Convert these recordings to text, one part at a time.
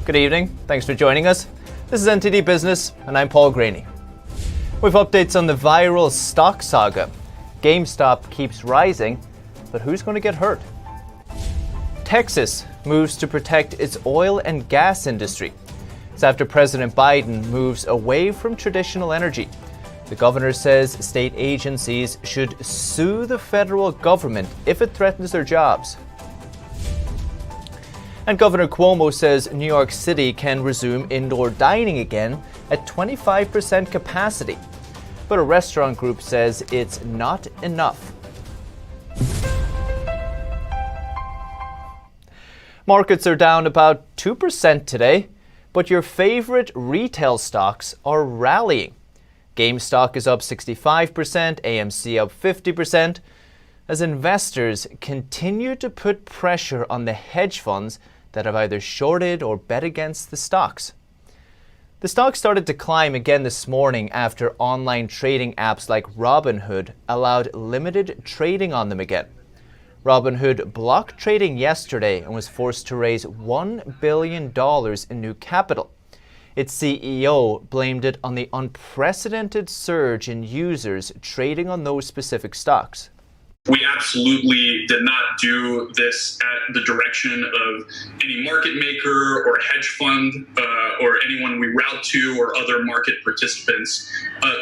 Good evening. Thanks for joining us. This is NTD Business, and I'm Paul Graney. With updates on the viral stock saga. GameStop keeps rising, but who's going to get hurt? Texas moves to protect its oil and gas industry. It's after President Biden moves away from traditional energy. The governor says state agencies should sue the federal government if it threatens their jobs. And Governor Cuomo says New York City can resume indoor dining again at 25% capacity. But a restaurant group says it's not enough. Markets are down about 2% today, but your favorite retail stocks are rallying. GameStop is up 65%, AMC up 50%, as investors continue to put pressure on the hedge funds that have either shorted or bet against the stocks. The stock started to climb again this morning after online trading apps like Robinhood allowed limited trading on them again. Robinhood blocked trading yesterday and was forced to raise $1 billion in new capital. Its CEO blamed it on the unprecedented surge in users trading on those specific stocks. We absolutely did not do this at the direction of any market maker or hedge fund or anyone we route to or other market participants.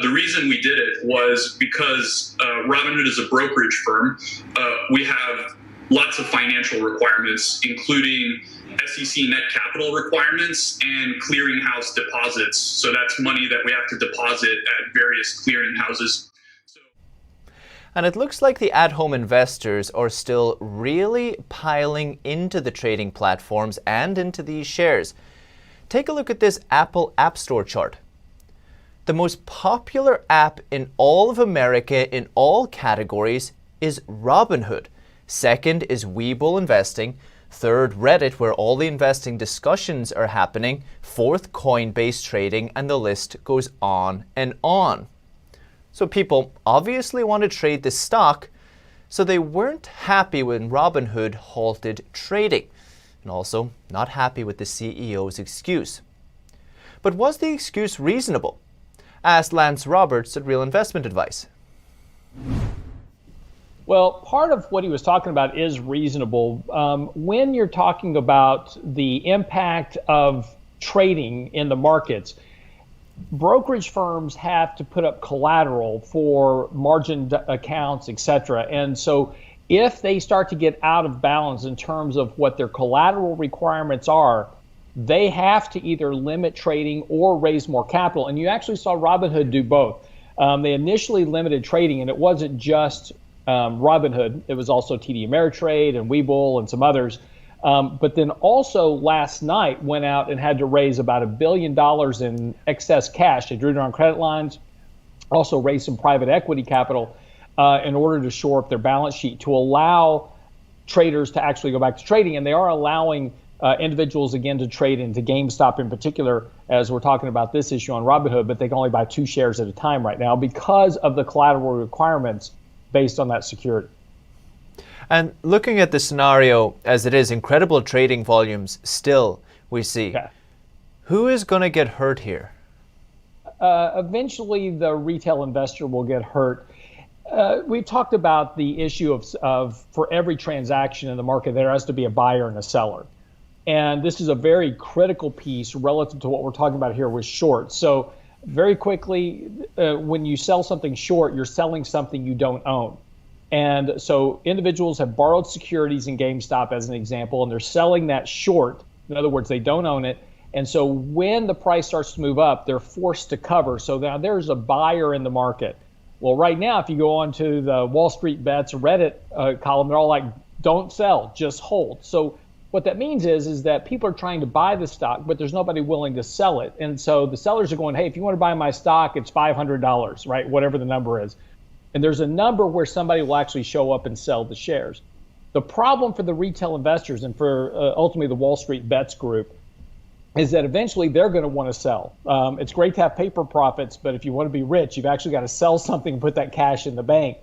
The reason we did it was because Robinhood is a brokerage firm. We have lots of financial requirements, including SEC net capital requirements and clearinghouse deposits. So that's money that we have to deposit at various clearinghouses. And it looks like the at-home investors are still really piling into the trading platforms and into these shares. Take a look at this Apple App Store chart. The most popular app in all of America in all categories is Robinhood. Second is Webull Investing. Third, Reddit, where all the investing discussions are happening. Fourth, Coinbase Trading, and the list goes on and on. So people obviously want to trade this stock, so they weren't happy when Robinhood halted trading, and also not happy with the CEO's excuse. But was the excuse reasonable? Asked Lance Roberts at Real Investment Advice. Well, part of what he was talking about is reasonable. When you're talking about the impact of trading in the markets, brokerage firms have to put up collateral for margin accounts, etc. And so if they start to get out of balance in terms of what their collateral requirements are, they have to either limit trading or raise more capital. And you actually saw Robinhood do both. They initially limited trading, and it wasn't just Robinhood. It was also TD Ameritrade and Webull and some others. But then also last night went out and had to raise about $1 billion in excess cash. They drew down credit lines, also raised some private equity capital in order to shore up their balance sheet to allow traders to actually go back to trading. And they are allowing individuals again to trade into GameStop in particular, as we're talking about this issue on Robinhood, but they can only buy 2 shares at a time right now because of the collateral requirements based on that security. And looking at the scenario as it is, incredible trading volumes still we see. Okay. Who is going to get hurt here? Eventually, the retail investor will get hurt. We talked about the issue of for every transaction in the market, there has to be a buyer and a seller. And this is a very critical piece relative to what we're talking about here with short. So very quickly, when you sell something short, you're selling something you don't own. And so individuals have borrowed securities in GameStop as an example, and they're selling that short. In other words, they don't own it. And so when the price starts to move up, they're forced to cover. So now there's a buyer in the market. Well, right now, if you go on to the Wall Street Bets Reddit column, they're all like, don't sell, just hold. So what that means is that people are trying to buy the stock, but there's nobody willing to sell it. And so the sellers are going, hey, if you want to buy my stock, it's $500, right? Whatever the number is. And there's a number where somebody will actually show up and sell the shares. The problem for the retail investors and for ultimately the Wall Street Bets group is that eventually they're going to want to sell. It's great to have paper profits, but if you want to be rich, you've actually got to sell something and put that cash in the bank.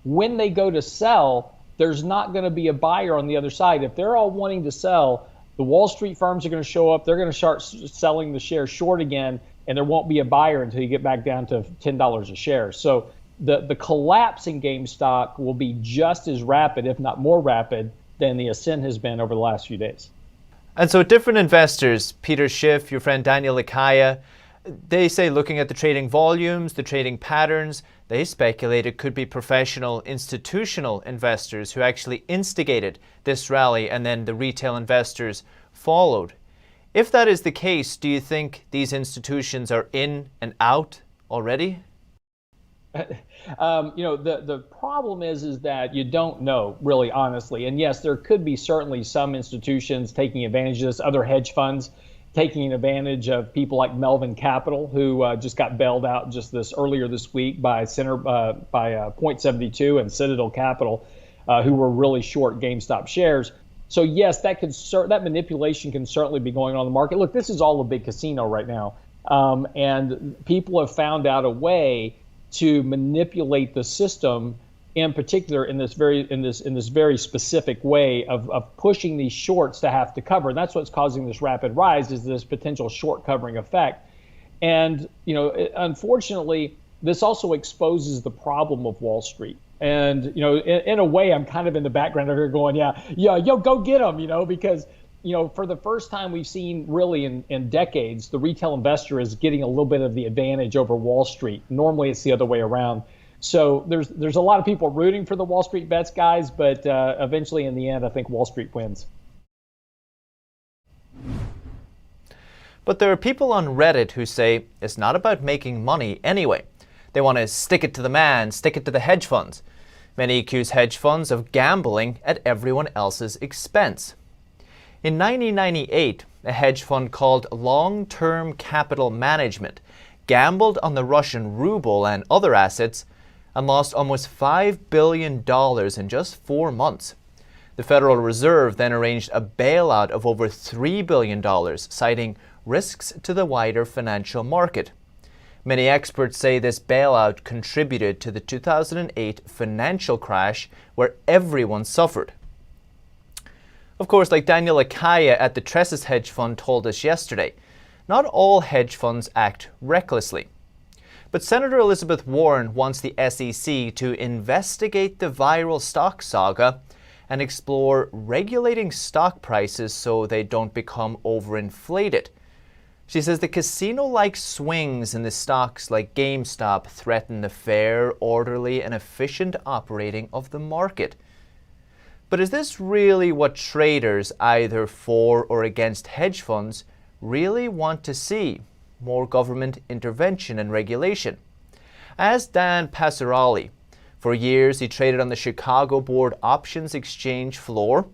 When they go to sell, there's not going to be a buyer on the other side. If they're all wanting to sell, The Wall Street firms are going to show up. They're going to start selling the shares short again, and there won't be a buyer until you get back down to $10 a share. So the collapse in GameStop will be just as rapid, if not more rapid, than the ascent has been over the last few days. And so different investors, Peter Schiff, your friend Daniel Lakaya, they say looking at the trading volumes, the trading patterns, they speculate it could be professional institutional investors who actually instigated this rally and then the retail investors followed. If that is the case, do you think these institutions are in and out already? The problem is that you don't know, really, honestly. And yes, there could be certainly some institutions taking advantage of this, other hedge funds taking advantage of people like Melvin Capital, who just got bailed out earlier this week by Point 72 and Citadel Capital, who were really short GameStop shares. So yes, that manipulation can certainly be going on in the market. Look, this is all a big casino right now, and people have found out a way to manipulate the system, in particular in this very specific way of pushing these shorts to have to cover. And that's what's causing this rapid rise, is this potential short covering effect. And unfortunately, this also exposes the problem of Wall Street. And in a way, I'm kind of in the background of here going, yo, go get them, because for the first time we've seen really in decades, the retail investor is getting a little bit of the advantage over Wall Street. Normally it's the other way around. So there's a lot of people rooting for the Wall Street bets, guys, but eventually in the end, I think Wall Street wins. But there are people on Reddit who say it's not about making money anyway. They want to stick it to the man, stick it to the hedge funds. Many accuse hedge funds of gambling at everyone else's expense. In 1998, a hedge fund called Long-Term Capital Management gambled on the Russian ruble and other assets and lost almost $5 billion in just 4 months. The Federal Reserve then arranged a bailout of over $3 billion, citing risks to the wider financial market. Many experts say this bailout contributed to the 2008 financial crash where everyone suffered. Of course, like Daniel Lakaya at the Tressis hedge fund told us yesterday, not all hedge funds act recklessly. But Senator Elizabeth Warren wants the SEC to investigate the viral stock saga and explore regulating stock prices so they don't become overinflated. She says the casino-like swings in the stocks like GameStop threaten the fair, orderly, and efficient operating of the market. But is this really what traders, either for or against hedge funds, really want to see? More government intervention and regulation? As Dan Passarelli, for years he traded on the Chicago Board Options Exchange floor.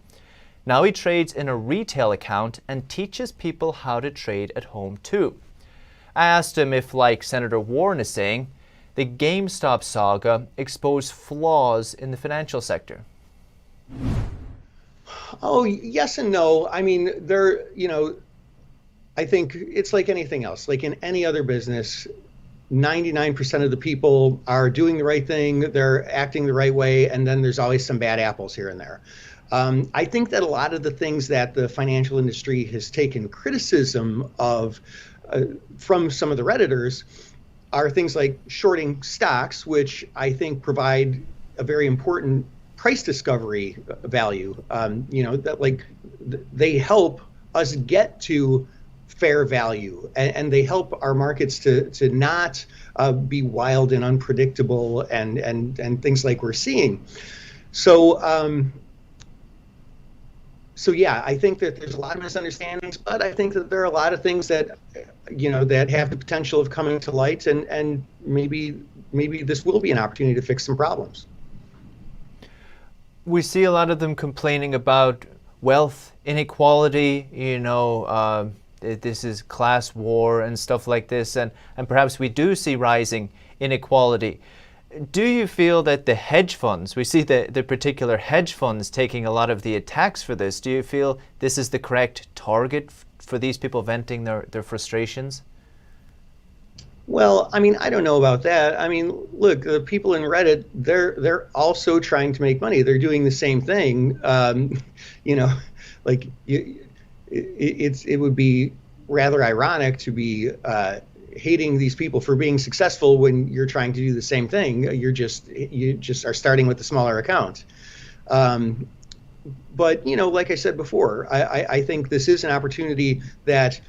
Now he trades in a retail account and teaches people how to trade at home too. I asked him if, like Senator Warren is saying, the GameStop saga exposed flaws in the financial sector. Oh, yes and no. I mean, I think it's like anything else. Like in any other business, 99% of the people are doing the right thing, they're acting the right way, and then there's always some bad apples here and there. I think that a lot of the things that the financial industry has taken criticism of from some of the Redditors are things like shorting stocks, which I think provide a very important price discovery value. They help us get to fair value, and they help our markets to not be wild and unpredictable and things like we're seeing. So yeah, I think that there's a lot of misunderstandings, but I think that there are a lot of things that that have the potential of coming to light, and maybe this will be an opportunity to fix some problems. We see a lot of them complaining about wealth inequality, this is class war and stuff like this, and perhaps we do see rising inequality. Do you feel that the hedge funds, we see the particular hedge funds taking a lot of the attacks for this, do you feel this is the correct target for these people venting their frustrations? Well, I mean, I don't know about that. I mean, look, the people in Reddit, they're also trying to make money. They're doing the same thing. it would be rather ironic to be hating these people for being successful when you're trying to do the same thing. You just are starting with the smaller account. But like I said before, I think this is an opportunity that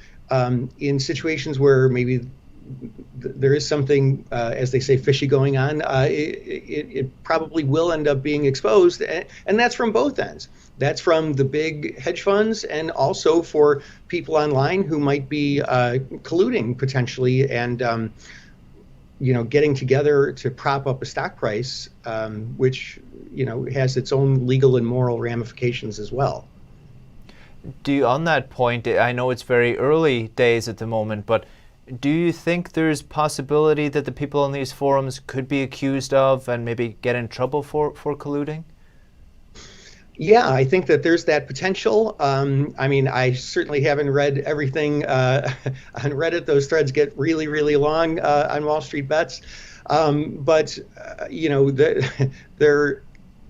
in situations where maybe there is something, as they say, fishy going on, it probably will end up being exposed, and that's from both ends. That's from the big hedge funds and also for people online who might be colluding potentially and getting together to prop up a stock price, which has its own legal and moral ramifications as well. On that point, I know it's very early days at the moment, but do you think there's possibility that the people on these forums could be accused of and maybe get in trouble for colluding? Yeah, I think that there's that potential. I certainly haven't read everything on Reddit. Those threads get really, really long on Wall Street Bets. But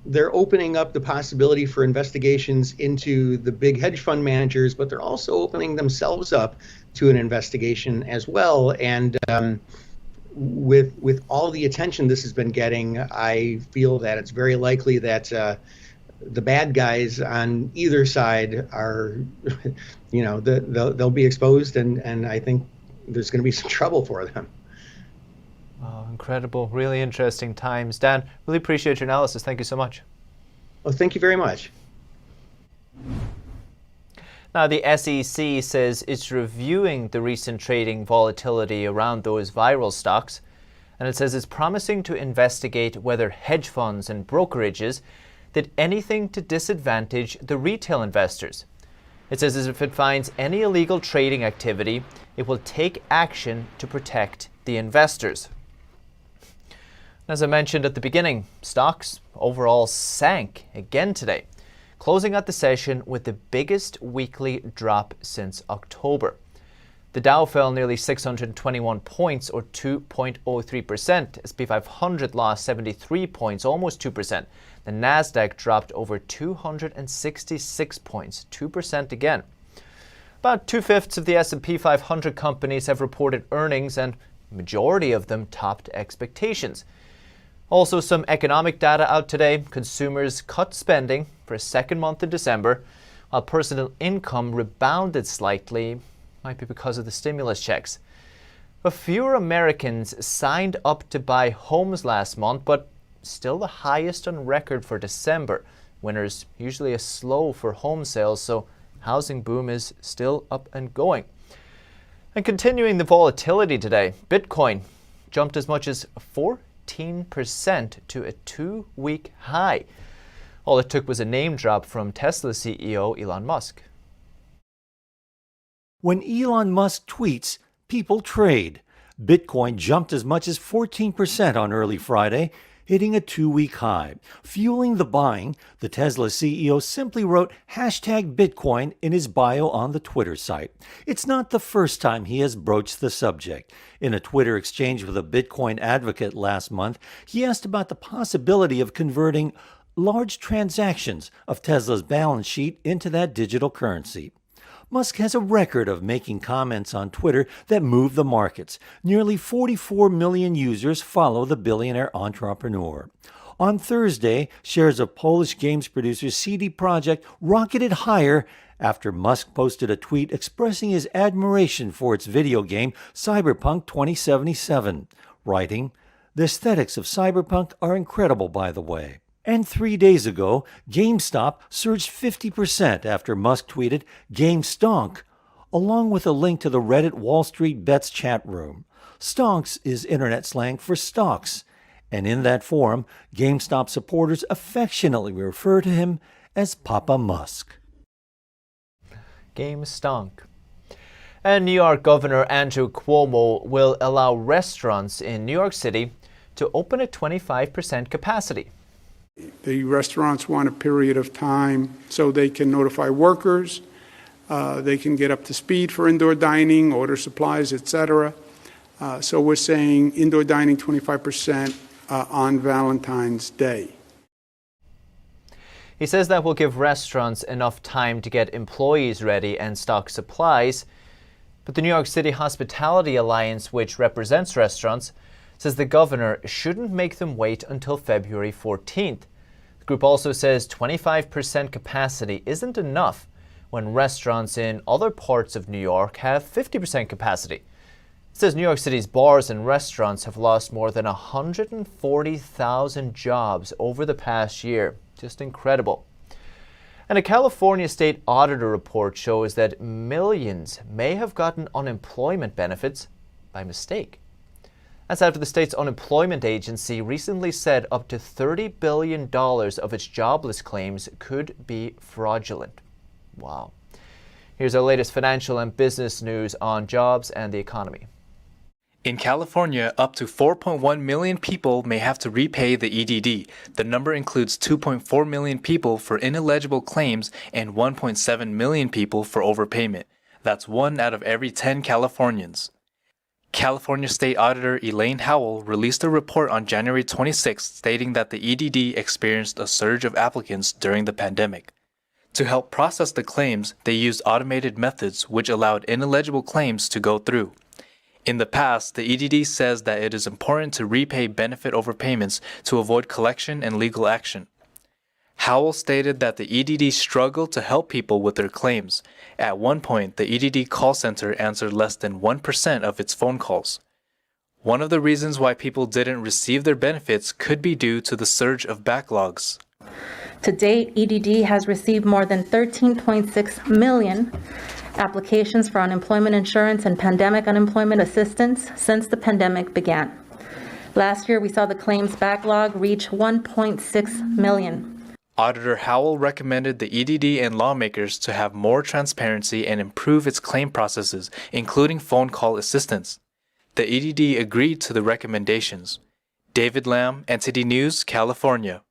they're opening up the possibility for investigations into the big hedge fund managers, but they're also opening themselves up to an investigation as well. And with all the attention this has been getting, I feel that it's very likely that the bad guys on either side are, they'll be exposed, and I think there's going to be some trouble for them. Oh, incredible. Really interesting times. Dan, really appreciate your analysis. Thank you so much. Well, thank you very much. Now, the SEC says it's reviewing the recent trading volatility around those viral stocks, and it says it's promising to investigate whether hedge funds and brokerages did anything to disadvantage the retail investors. It says as if it finds any illegal trading activity, it will take action to protect the investors. As I mentioned at the beginning, stocks overall sank again today, closing out the session with the biggest weekly drop since October. The Dow fell nearly 621 points, or 2.03%. S&P 500 lost 73 points, almost 2%. The Nasdaq dropped over 266 points, 2% again. About 2/5 of the S&P 500 companies have reported earnings, and the majority of them topped expectations. Also, some economic data out today. Consumers cut spending for a second month in December, while personal income rebounded slightly. Might be because of the stimulus checks. But fewer Americans signed up to buy homes last month, but still the highest on record for December. Winter's usually a slow for home sales, so housing boom is still up and going. And continuing the volatility today, Bitcoin jumped as much as 14% to a 2-week high. All it took was a name drop from Tesla CEO Elon Musk. When Elon Musk tweets, people trade. Bitcoin jumped as much as 14% on early Friday, hitting a 2-week high. Fueling the buying, the Tesla CEO simply wrote #Bitcoin in his bio on the Twitter site. It's not the first time he has broached the subject. In a Twitter exchange with a Bitcoin advocate last month, he asked about the possibility of converting large transactions of Tesla's balance sheet into that digital currency. Musk has a record of making comments on Twitter that move the markets. Nearly 44 million users follow the billionaire entrepreneur. On Thursday, shares of Polish games producer CD Projekt rocketed higher after Musk posted a tweet expressing his admiration for its video game Cyberpunk 2077, writing, "The aesthetics of Cyberpunk are incredible, by the way." And 3 days ago, GameStop surged 50% after Musk tweeted "GameStonk," along with a link to the Reddit Wall Street Bets chat room. Stonks is internet slang for stocks, and in that forum, GameStop supporters affectionately refer to him as Papa Musk. GameStonk. And New York Governor Andrew Cuomo will allow restaurants in New York City to open at 25% capacity. The restaurants want a period of time so they can notify workers, they can get up to speed for indoor dining, order supplies, etc. So we're saying indoor dining 25% on Valentine's Day. He says that will give restaurants enough time to get employees ready and stock supplies. But the New York City Hospitality Alliance, which represents restaurants, says the governor shouldn't make them wait until February 14th. The group also says 25% capacity isn't enough when restaurants in other parts of New York have 50% capacity. It says New York City's bars and restaurants have lost more than 140,000 jobs over the past year. Just incredible. And a California state auditor report shows that millions may have gotten unemployment benefits by mistake. That's after the state's unemployment agency recently said up to $30 billion of its jobless claims could be fraudulent. Wow. Here's our latest financial and business news on jobs and the economy. In California, up to 4.1 million people may have to repay the EDD. The number includes 2.4 million people for ineligible claims and 1.7 million people for overpayment. That's 1 out of every 10 Californians. California State Auditor Elaine Howell released a report on January 26 stating that the EDD experienced a surge of applicants during the pandemic. To help process the claims, they used automated methods which allowed ineligible claims to go through. In the past, the EDD says that it is important to repay benefit overpayments to avoid collection and legal action. Howell stated that the EDD struggled to help people with their claims. At one point, the EDD call center answered less than 1% of its phone calls. One of the reasons why people didn't receive their benefits could be due to the surge of backlogs. To date, EDD has received more than 13.6 million applications for unemployment insurance and pandemic unemployment assistance since the pandemic began. Last year, we saw the claims backlog reach 1.6 million. Auditor Howell recommended the EDD and lawmakers to have more transparency and improve its claim processes, including phone call assistance. The EDD agreed to the recommendations. David Lamb, NTD News, California.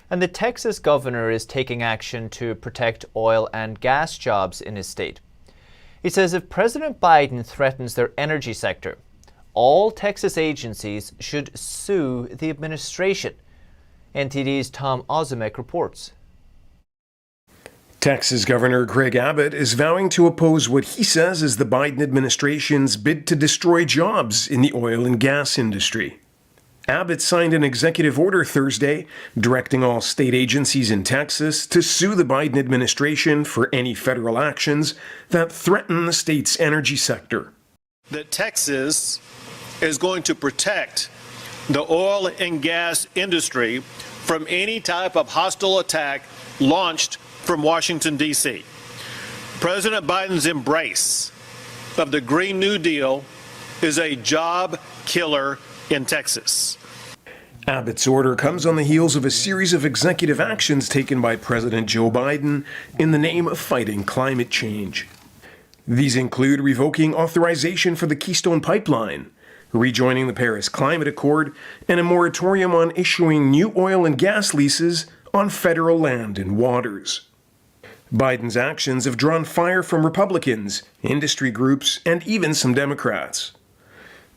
And the Texas governor is taking action to protect oil and gas jobs in his state. He says if President Biden threatens their energy sector, all Texas agencies should sue the administration. NTD's Tom Ozimek reports. Texas Governor Greg Abbott is vowing to oppose what he says is the Biden administration's bid to destroy jobs in the oil and gas industry. Abbott signed an executive order Thursday directing all state agencies in Texas to sue the Biden administration for any federal actions that threaten the state's energy sector. That Texas is going to protect the oil and gas industry from any type of hostile attack launched from Washington, D.C. President Biden's embrace of the Green New Deal is a job killer in Texas. Abbott's order comes on the heels of a series of executive actions taken by President Joe Biden in the name of fighting climate change. These include revoking authorization for the Keystone Pipeline, rejoining the Paris Climate Accord, and a moratorium on issuing new oil and gas leases on federal land and waters. Biden's actions have drawn fire from Republicans, industry groups, and even some Democrats.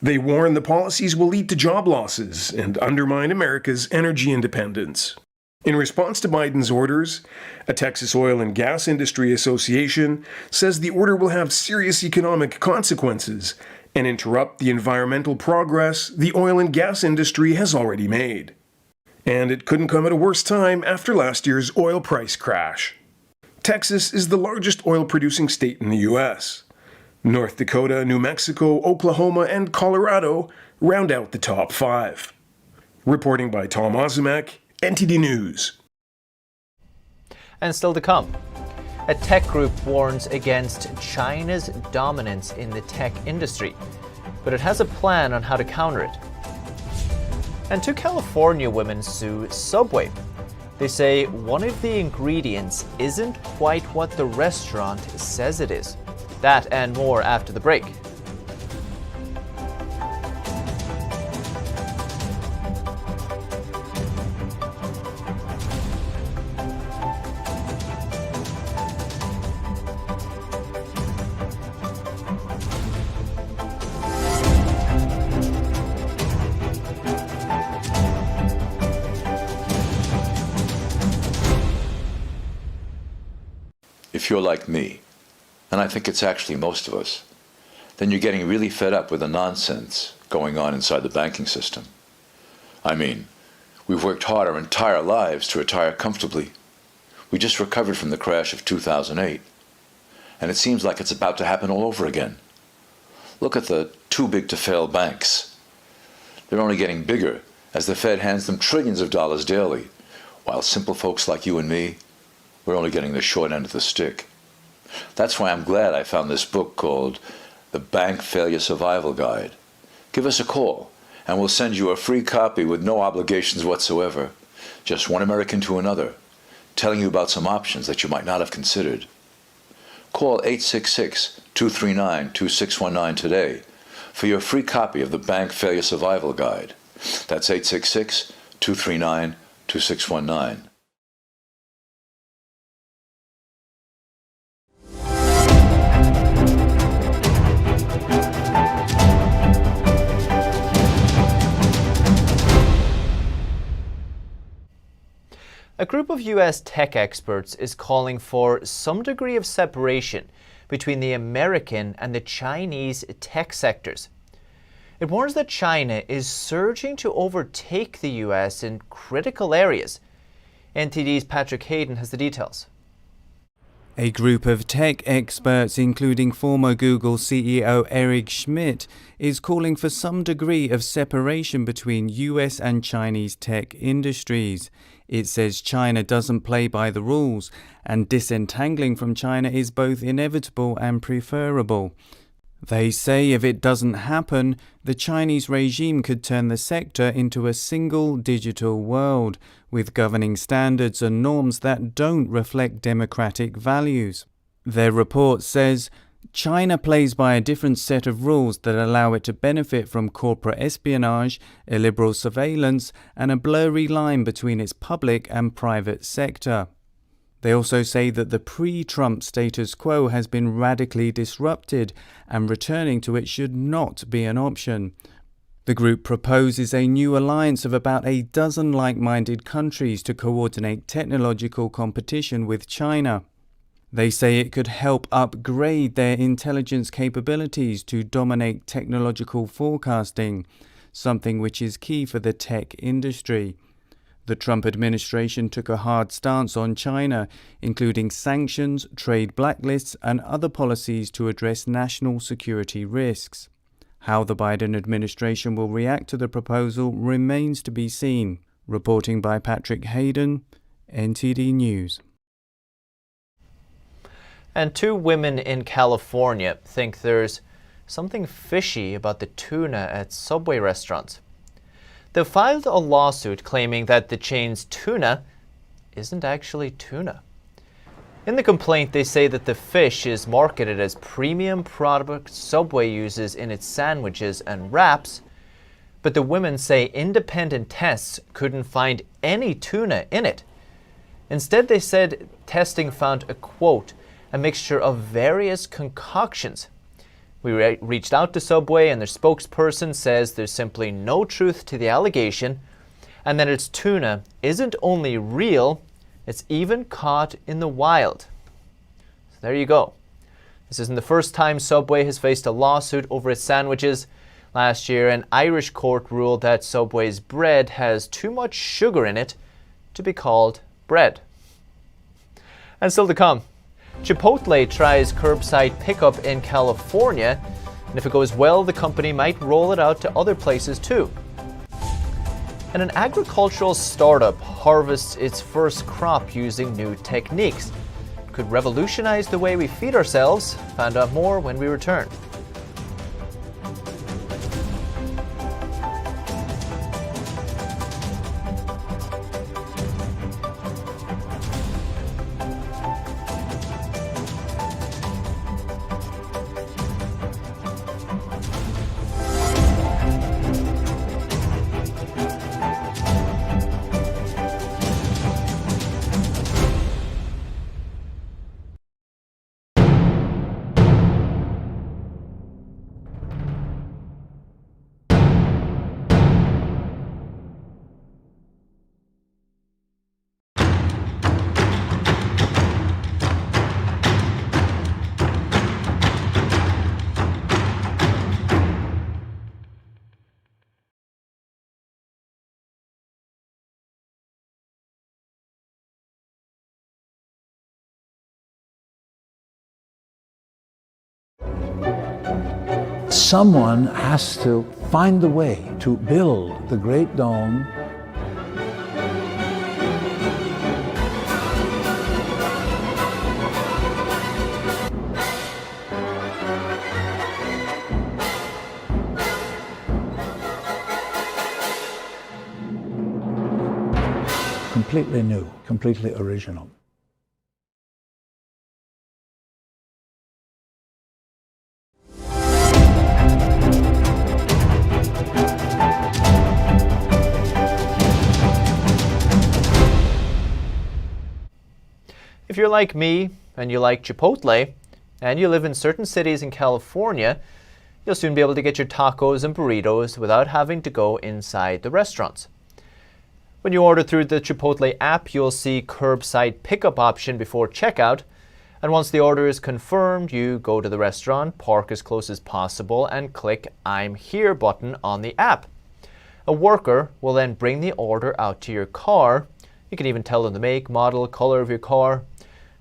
They warn the policies will lead to job losses and undermine America's energy independence. In response to Biden's orders, a Texas Oil and Gas Industry Association says the order will have serious economic consequences and interrupt the environmental progress the oil and gas industry has already made. And it couldn't come at a worse time after last year's oil price crash. Texas is the largest oil-producing state in the U.S. North Dakota, New Mexico, Oklahoma, and Colorado round out the top 5. Reporting by Tom Ozimek, NTD News. And still to come, a tech group warns against China's dominance in the tech industry, but it has a plan on how to counter it. And 2 California women sue Subway. They say one of the ingredients isn't quite what the restaurant says it is. That and more after the break. if you're like me, and I think it's actually most of us, then you're getting really fed up with the nonsense going on inside the banking system. I mean, we've worked hard our entire lives to retire comfortably. We just recovered from the crash of 2008, and it seems like it's about to happen all over again. Look at the too-big-to-fail banks. They're only getting bigger as the Fed hands them trillions of dollars daily, while simple folks like you and me, we're only getting the short end of the stick. That's why I'm glad I found this book called The Bank Failure Survival Guide. Give us a call, and we'll send you a free copy with no obligations whatsoever. Just one American to another, telling you about some options that you might not have considered. Call 866-239-2619 today for your free copy of the Bank Failure Survival Guide. That's 866-239-2619. A group of U.S. tech experts is calling for some degree of separation between the American and the Chinese tech sectors. It warns that China is surging to overtake the U.S. in critical areas. NTD's Patrick Hayden has the details. A group of tech experts, including former Google CEO Eric Schmidt, is calling for some degree of separation between US and Chinese tech industries. It says China doesn't play by the rules, and disentangling from China is both inevitable and preferable. They say if it doesn't happen, the Chinese regime could turn the sector into a single digital world, with governing standards and norms that don't reflect democratic values. Their report says, China plays by a different set of rules that allow it to benefit from corporate espionage, illiberal surveillance, and a blurry line between its public and private sector. They also say that the pre-Trump status quo has been radically disrupted, and returning to it should not be an option. The group proposes a new alliance of about a dozen like-minded countries to coordinate technological competition with China. They say it could help upgrade their intelligence capabilities to dominate technological forecasting, something which is key for the tech industry. The Trump administration took a hard stance on China, including sanctions, trade blacklists, and other policies to address national security risks. How the Biden administration will react to the proposal remains to be seen. Reporting by Patrick Hayden, NTD News. And two women in California think there's something fishy about the tuna at Subway restaurants. They filed a lawsuit claiming that the chain's tuna isn't actually tuna. In the complaint, they say that the fish is marketed as premium product Subway uses in its sandwiches and wraps, but the women say independent tests couldn't find any tuna in it. Instead, they said testing found a quote, a mixture of various concoctions. We reached out to Subway, and their spokesperson says there's simply no truth to the allegation, and that its tuna isn't only real, it's even caught in the wild. So there you go. This isn't the first time Subway has faced a lawsuit over its sandwiches. Last year, an Irish court ruled that Subway's bread has too much sugar in it to be called bread. And still to come, Chipotle tries curbside pickup in California, and if it goes well, the company might roll it out to other places too. And an agricultural startup harvests its first crop using new techniques. It could revolutionize the way we feed ourselves. Find out more when we return. Someone has to find the way to build the Great Dome. Completely new, completely original. If you're like me and you like Chipotle and you live in certain cities in California, you'll soon be able to get your tacos and burritos without having to go inside the restaurants. When you order through the Chipotle app, you'll see curbside pickup option before checkout. And once the order is confirmed, you go to the restaurant, park as close as possible, and click I'm Here button on the app. A worker will then bring the order out to your car. You can even tell them the make, model, color of your car.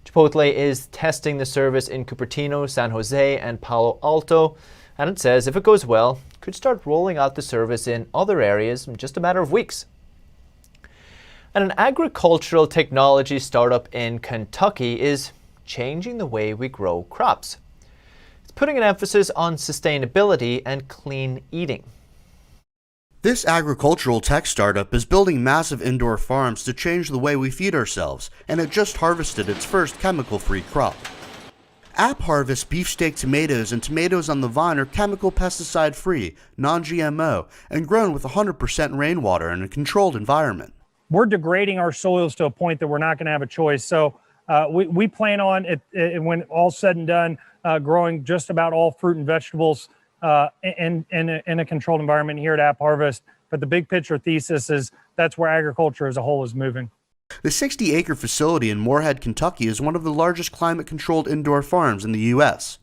Chipotle is testing the service in Cupertino, San Jose, and Palo Alto. And it says if it goes well, it could start rolling out the service in other areas in just a matter of weeks. And an agricultural technology startup in Kentucky is changing the way we grow crops. It's putting an emphasis on sustainability and clean eating. This agricultural tech startup is building massive indoor farms to change the way we feed ourselves, and it just harvested its first chemical-free crop. App harvests beefsteak tomatoes, and tomatoes on the vine are chemical pesticide-free, non-GMO, and grown with 100% rainwater in a controlled environment. We're degrading our soils to a point that we're not going to have a choice. So we plan on, when all's said and done, growing just about all fruit and vegetables in a controlled environment here at App Harvest. But the big picture thesis is that's where agriculture as a whole is moving. The 60-acre facility in Moorhead, Kentucky is one of the largest climate-controlled indoor farms in the U.S.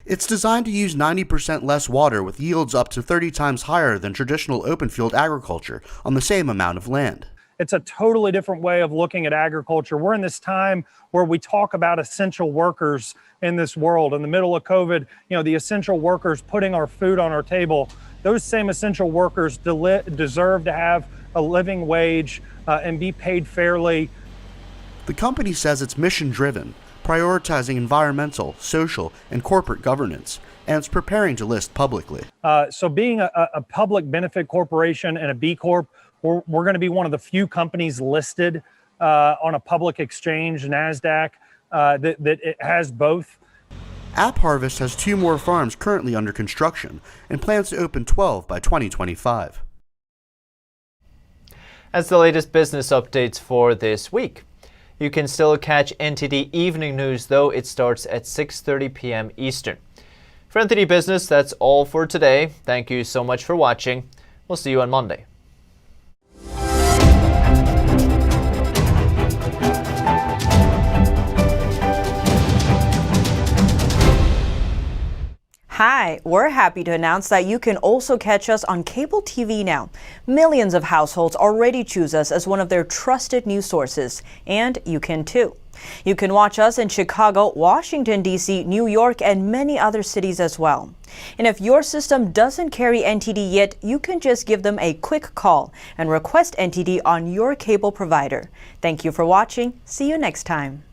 It's designed to use 90% less water with yields up to 30 times higher than traditional open-field agriculture on the same amount of land. It's a totally different way of looking at agriculture. We're in this time where we talk about essential workers in this world. In the middle of COVID, the essential workers putting our food on our table, those same essential workers deserve to have a living wage and be paid fairly. The company says it's mission-driven, prioritizing environmental, social, and corporate governance, and it's preparing to list publicly. So being a public benefit corporation and a B Corp, we're going to be one of the few companies listed on a public exchange, NASDAQ, that it has both. App Harvest has 2 more farms currently under construction and plans to open 12 by 2025. As the latest business updates for this week. You can still catch NTD Evening News, though. It starts at 6:30 p.m. Eastern. For NTD Business, that's all for today. Thank you so much for watching. We'll see you on Monday. Hi, we're happy to announce that you can also catch us on cable TV now. Millions of households already choose us as one of their trusted news sources, and you can too. You can watch us in Chicago, Washington, D.C., New York, and many other cities as well. And if your system doesn't carry NTD yet, you can just give them a quick call and request NTD on your cable provider. Thank you for watching. See you next time.